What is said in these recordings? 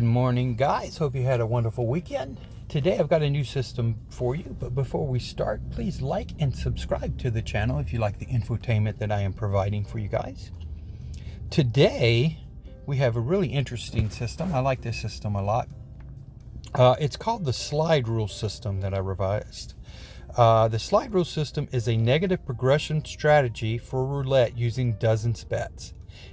Good morning, guys. Hope you had a wonderful weekend. Today I've got a new system for you, but before we start, please like and subscribe to the channel if you like the infotainment that I am providing for you guys. Today we have a really interesting system. I like this system a lot. It's called the slide rule system that I revised. The slide rule system is a negative progression strategy for roulette using dozens bets.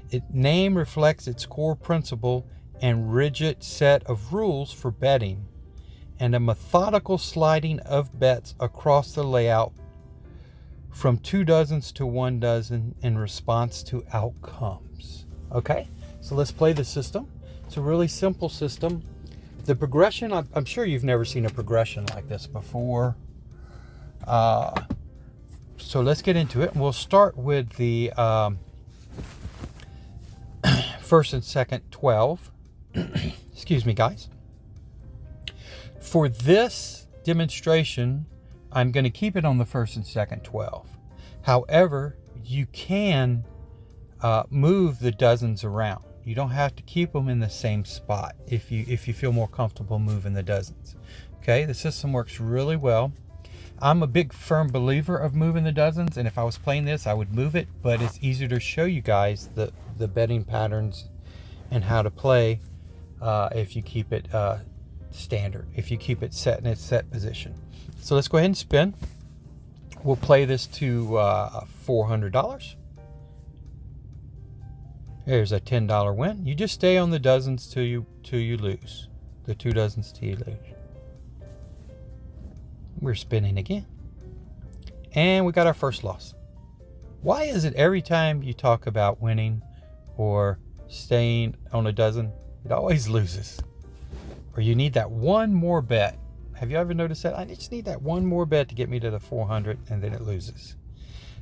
Its name reflects its core principle and rigid set of rules for betting, and a methodical sliding of bets across the layout from 2 dozens to 1 dozen in response to outcomes. Okay, so let's play the system. It's a really simple system. The progression, I'm sure you've never seen a progression like this before. So let's get into it. We'll start with the first and second 12. Excuse me, guys. For this demonstration, I'm going to keep it on the first and second 12. However, you can move the dozens around. You don't have to keep them in the same spot if you feel more comfortable moving the dozens. Okay, the system works really well. I'm a big firm believer of moving the dozens, and if I was playing this, I would move it, but it's easier to show you guys the betting patterns and how to play if you keep it standard, if you keep it set in its set position. So let's go ahead and spin. We'll play this to $400. There's a $10 win. You just stay on the dozens till you lose. The 2 dozens till you lose. We're spinning again. And we got our first loss. Why is it every time you talk about winning or staying on a dozen, it always loses? Or you need that one more bet. Have you ever noticed that? I just need that one more bet to get me to the 400, and then it loses.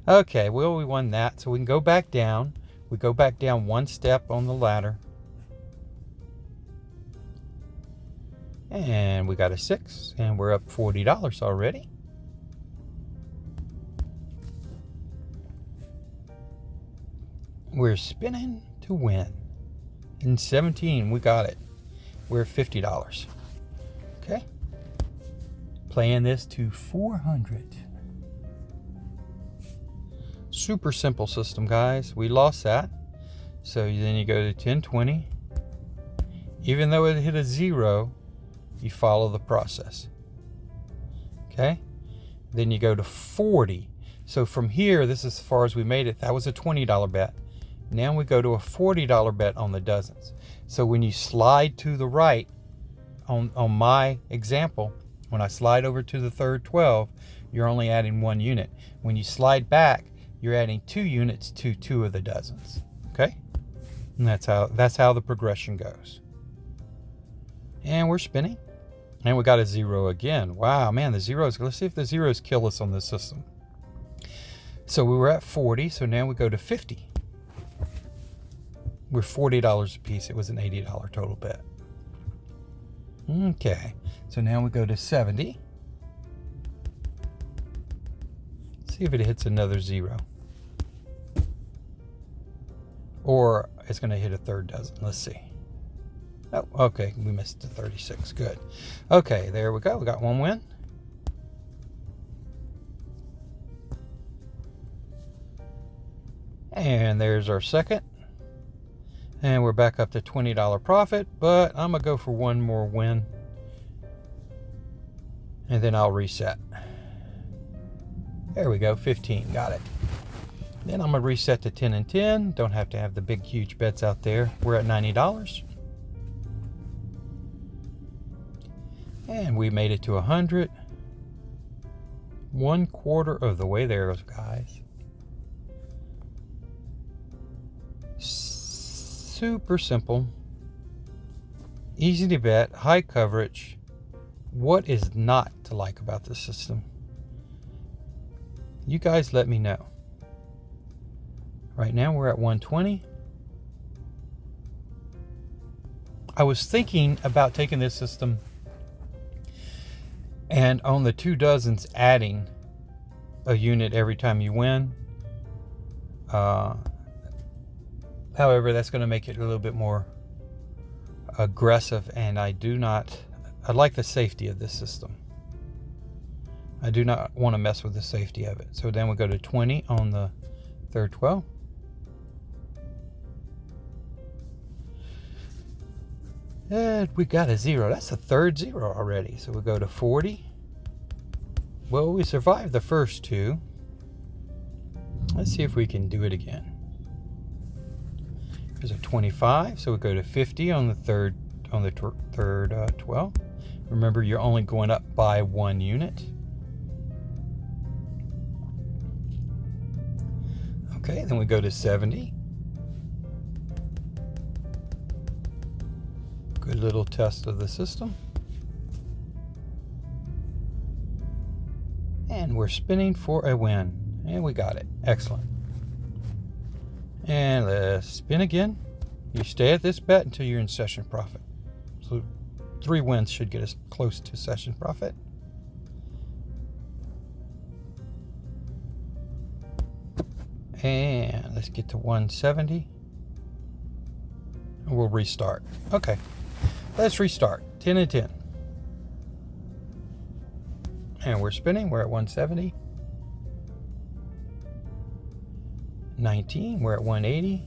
Okay, well, we won that. So we can go back down. We go back down one step on the ladder. And we got a 6, and we're up $40 already. We're spinning to win. In 17, we got it. We're $50. Okay. Playing this to 400. Super simple system, guys. We lost that. So then you go to 10, 20. Even though it hit a 0, you follow the process. Okay. Then you go to 40. So from here, this is as far as we made it. That was a $20 bet. Now we go to a $40 bet on the dozens. So when you slide to the right, on my example, when I slide over to the third 12, you're only adding 1 unit. When you slide back, you're adding 2 units to 2 of the dozens. Okay? And that's how the progression goes. And we're spinning. And we got a 0 again. Wow, man, the zeros. Let's see if the zeros kill us on this system. So we were at 40, so now we go to 50. We're $40 a piece. It was an $80 total bet. Okay, so now we go to 70. See if it hits another 0. Or it's going to hit a third dozen. Let's see. Oh, okay, we missed the 36. Good. Okay, there we go. We got 1 win. And there's our second. And we're back up to $20 profit, but I'm going to go for 1 more win. And then I'll reset. There we go, 15. Got it. Then I'm going to reset to 10 and 10. Don't have to have the big, huge bets out there. We're at $90. And we made it to 100. 1/4 of the way there, guys. Super simple. Easy to bet. High coverage. What is not to like about this system? You guys let me know. Right now we're at 120. I was thinking about taking this system and on the 2 dozens adding a unit every time you win. However, that's going to make it a little bit more aggressive, and I like the safety of this system. I do not want to mess with the safety of it. So then we go to 20 on the third 12. And we got a 0. That's the third 0 already. So we go to 40. Well, we survived the first 2. Let's see if we can do it again. There's a 25, so we go to 50 on the third 12. Remember, you're only going up by 1 unit. Okay, then we go to 70. Good little test of the system. And we're spinning for a win. And we got it. Excellent. And let's spin again. You stay at this bet until you're in session profit. So 3 wins should get us close to session profit. And let's get to 170. And we'll restart. Okay. Let's restart. 10 and 10. And we're spinning. We're at 170. 19. We're at 180.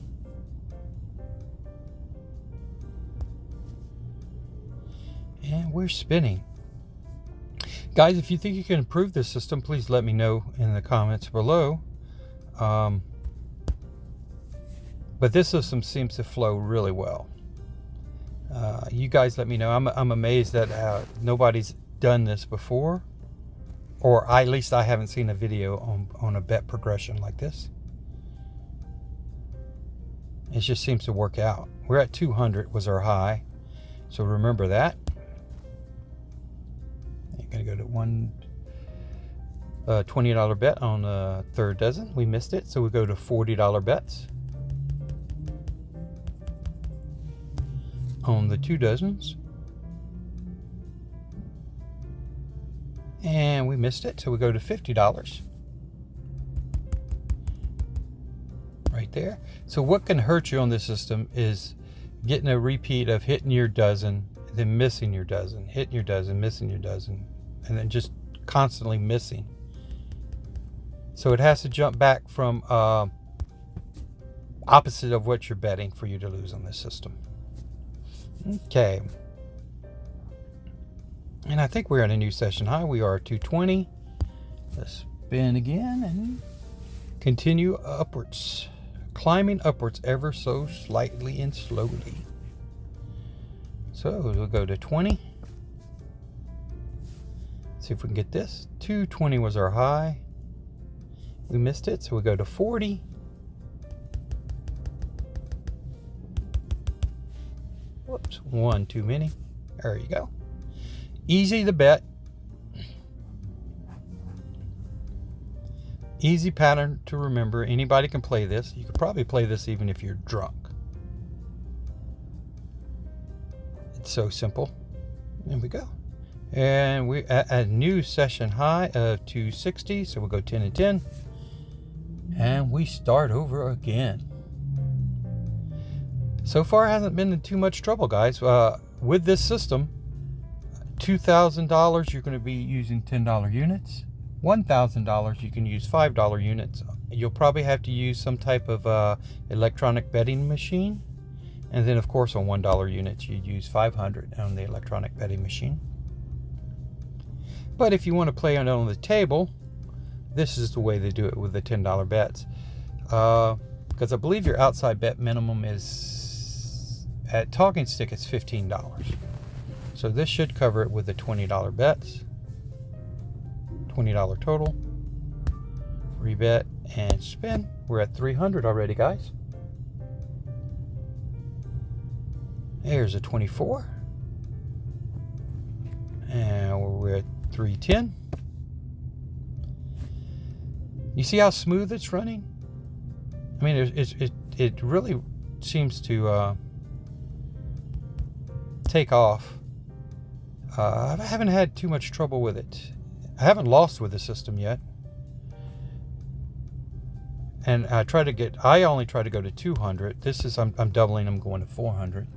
And we're spinning. Guys, if you think you can improve this system, please let me know in the comments below. But this system seems to flow really well. You guys let me know. I'm amazed that nobody's done this before, or at least I haven't seen a video on a bet progression like this. It just seems to work out. We're at 200 was our high, so remember that. You're gonna go to $20 bet on the third dozen. We missed it, so we go to $40 bets on the 2 dozens, and we missed it, so we go to $50 right there. So what can hurt you on this system is getting a repeat of hitting your dozen, then missing your dozen, hitting your dozen, missing your dozen, and then just constantly missing. So it has to jump back from opposite of what you're betting for you to lose on this system. Okay. And I think we're at a new session high. We are 220. Let's spin again and continue upwards. Climbing upwards ever so slightly and slowly. So we'll go to 20. See if we can get this. 220 was our high. We missed it, so we go to 40. Whoops, 1 too many. There you go. Easy to bet. Easy pattern to remember. Anybody can play this. You could probably play this even if you're drunk. It's so simple. There we go. And we're at a new session high of 260. So we'll go 10 and 10. And we start over again. So far, hasn't been too much trouble, guys. With this system, $2,000, you're going to be using $10 units. $1,000, you can use $5 units. You'll probably have to use some type of electronic betting machine. And then, of course, on $1 units, you use 500 on the electronic betting machine. But if you want to play on the table, this is the way they do it with the $10 bets. Because I believe your outside bet minimum is, at Talking Stick, it's $15. So this should cover it with the $20 bets. $20 total. Rebet and spin. We're at 300 already, guys. There's a 24. And we're at 310. You see how smooth it's running? I mean, it really seems to take off. I haven't had too much trouble with it. I haven't lost with the system yet. And I only try to go to 200. This is, I'm doubling, I'm going to 400.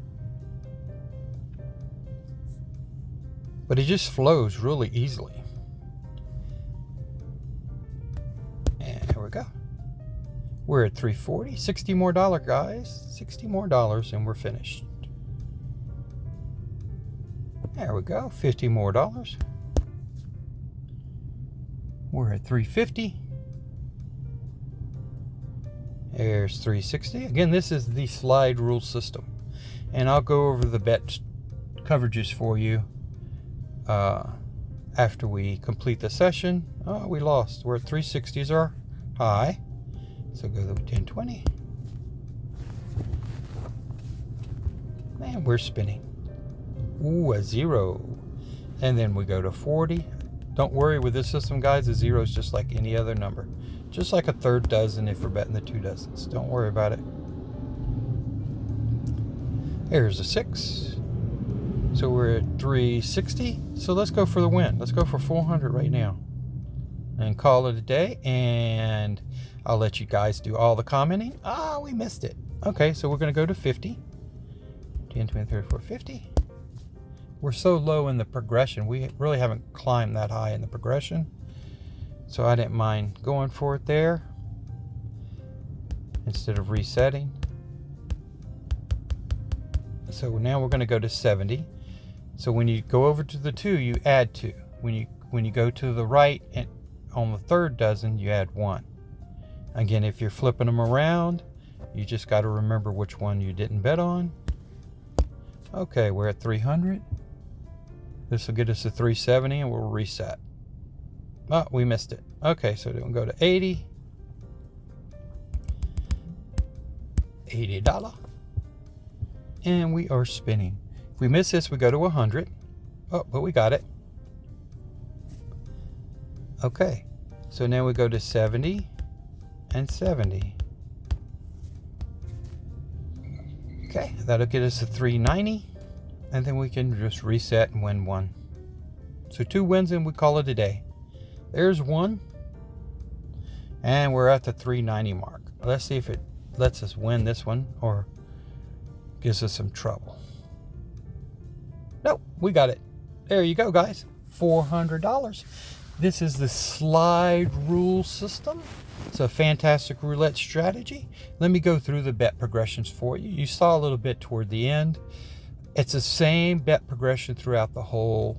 but it just flows really easily. And here we go. We're at 340, $60 more, guys. $60 more and we're finished. There we go, $50 more. We're at 350. There's 360. Again, this is the slide rule system. And I'll go over the bet coverages for you after we complete the session. Oh, we lost. We're at 360 is our high. So go to 1020. And we're spinning. Ooh, a 0. And then we go to 40. Don't worry with this system, guys. A 0 is just like any other number. Just like a third dozen if we're betting the 2 dozens. Don't worry about it. Here's a 6. So we're at 360. So let's go for the win. Let's go for 400 right now. And call it a day. And I'll let you guys do all the commenting. Ah, we missed it. Okay, so we're going to go to 50. 10, 20, 30, 40, 50. We're so low in the progression. We really haven't climbed that high in the progression. So I didn't mind going for it there instead of resetting. So now we're going to go to 70. So when you go over to the 2, you add 2. When you go to the right and on the third dozen, you add 1. Again, if you're flipping them around, you just got to remember which one you didn't bet on. Okay, we're at 300. This will get us to 370 and we'll reset. Oh, we missed it. Okay, so we'll go to 80. $80. And we are spinning. If we miss this, we go to 100. Oh, but we got it. Okay, so now we go to 70 and 70. Okay, that'll get us to 390. And then we can just reset and win 1. So 2 wins and we call it a day. There's 1. And we're at the 390 mark. Let's see if it lets us win this one or gives us some trouble. Nope, we got it. There you go, guys. $400. This is the slide rule system. It's a fantastic roulette strategy. Let me go through the bet progressions for you. You saw a little bit toward the end. It's the same bet progression throughout the whole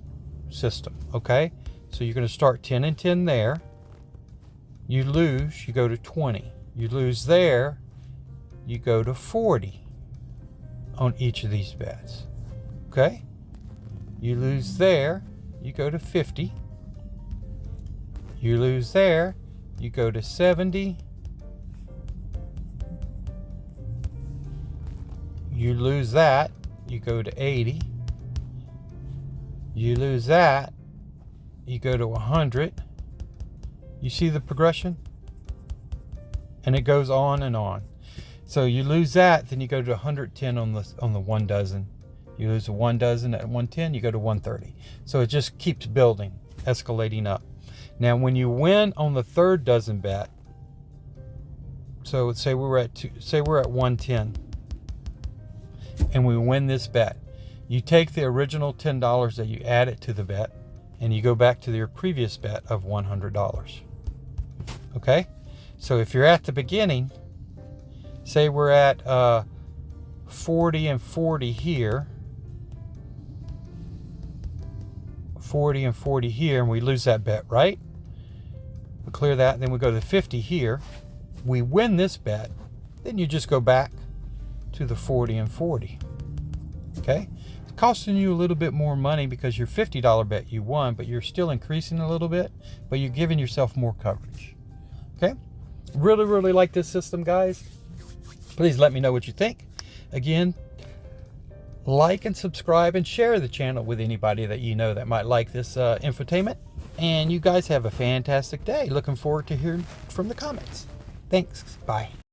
system, okay? So you're going to start 10 and 10 there. You lose, you go to 20. You lose there, you go to 40 on each of these bets, okay? You lose there, you go to 50. You lose there, you go to 70. You lose that, you go to 80. You lose that, you go to 100. You see the progression? And it goes on and on. So you lose that, then you go to 110 on the 1 dozen. You lose a 1 dozen at 110, you go to 130. So it just keeps building, escalating up. Now when you win on the 3rd dozen bet, so say we're at 110 and we win this bet. You take the original $10 that you added to the bet and you go back to your previous bet of $100. Okay? So if you're at the beginning, say we're at 40 and 40 here, 40 and 40 here, and we lose that bet, right? We clear that, then we go to 50 here. We win this bet, then you just go back to the 40 and 40. Okay? It's costing you a little bit more money because your $50 bet you won, but you're still increasing a little bit, but you're giving yourself more coverage. Okay? Really, really like this system, guys. Please let me know what you think. Again, like and subscribe and share the channel with anybody that you know that might like this infotainment. And you guys have a fantastic day. Looking forward to hearing from the comments. Thanks. Bye.